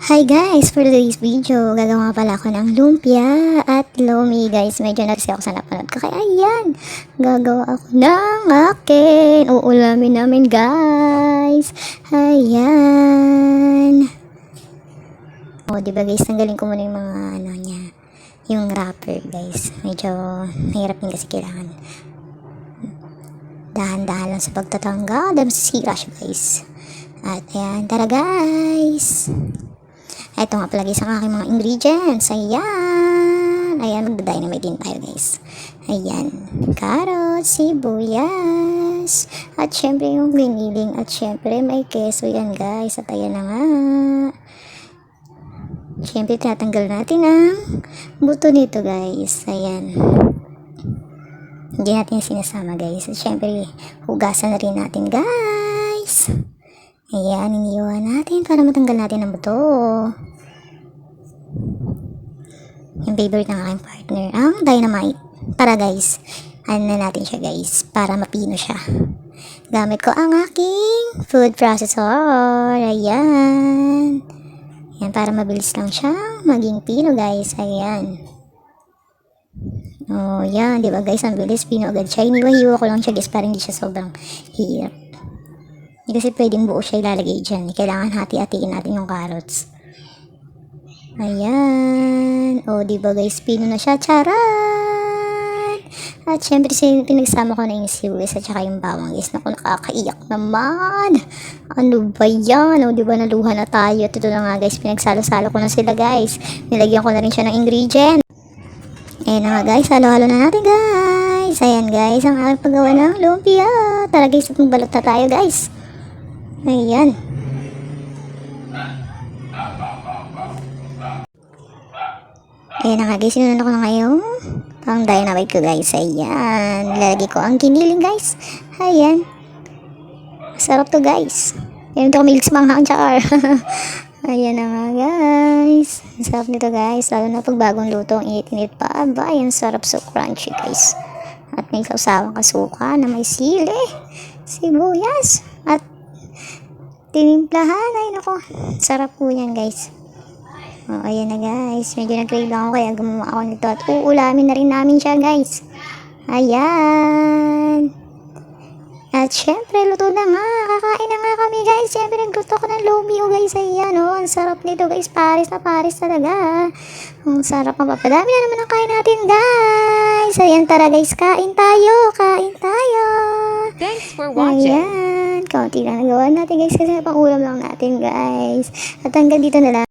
Hi guys! For today's video, gagawa pala ako ng lumpia at lomi guys. Medyo narisi ako sa napanood ko. Kaya ayan, gagawa ako ng akin. Uulamin namin guys. Ayan. O, diba guys, tanggalin ko muna yung mga ano niya. Yung wrapper guys. Medyo mahirap din kasi kailangan. Dahan-dahan lang sa pagtatanggal. Dahil masisira siya guys. At ayan, tara guys! Ito nga pala guys ang aking mga ingredients. Ayan. Ayan, magda-dynamite din tayo guys. Ayan. Carrots, sibuyas. At syempre yung giniling. At syempre may keso yan guys. At ayan na nga. Syempre tatanggal natin ang buto nito guys. Ayan. Hindi natin yung sinasama guys. At syempre hugasan na rin natin guys. Ayan, iniiwan natin para matanggal natin ang buto. Yung favorite ng aking partner, ang dynamite. Para guys, ano na natin siya guys, para mapino siya. Gamit ko ang aking food processor. Ayan. Ayan, para mabilis lang siyang maging pino guys. Ayan. Oh, yan. Diba guys, ang bilis. Pino agad siya. Iniwa-hiwa ko lang siya guys, para hindi siya sobrang hirap. Hindi kasi pwedeng buo siya ilalagay dyan. Kailangan hati-hatiin natin yung carrots. Ayan. O, diba guys, pino na siya. Charan! At syempre, pinagsama ko na yung sibuyas at saka yung bawang guys. Naku, nakakaiyak naman. Ano ba yan? O, diba, naluha na tayo. At ito na nga guys, pinagsalo-salo ko na sila guys. Nilagyan ko na rin siya ng ingredient. Ayan na nga guys, halo-halo na natin guys. Ayan guys, ang aking paggawa ng lumpia. Tara guys, magbalot na tayo guys. Ayan. Ayan na nga guys, sinunod ko na ngayon pang dynamite ko guys. Ayan, lalagay ko ang giniling guys. Ayan, sarap to guys. Ayan, ito ko milik sa mga char. Ayan na nga guys, sarap nito guys, lalo na pag bagong luto, ang init-init pa. Aba, ayan, sarap, so crunchy guys. At may sawsawang kasuka na may sili, sibuyas at tinimplahan. Ay nako, sarap po yan guys. Oh, ayan na guys, medyo nag-crave lang ako kaya gumawa ako nito at uulamin na rin namin siya guys. Ayan. At syempre luto na nga, kakain na nga kami guys. Syempre nagluto ko ng lomi guys. Ayan oh, ang sarap nito guys, pares na pares talaga. Ang sarap, mapapadami na naman ang kain natin guys. Ayan, tara guys, kain tayo, kain tayo. Thanks for watching. Ayan, kaunti lang nagawa natin guys kasi pangulam lang natin guys. At hanggang dito na lang.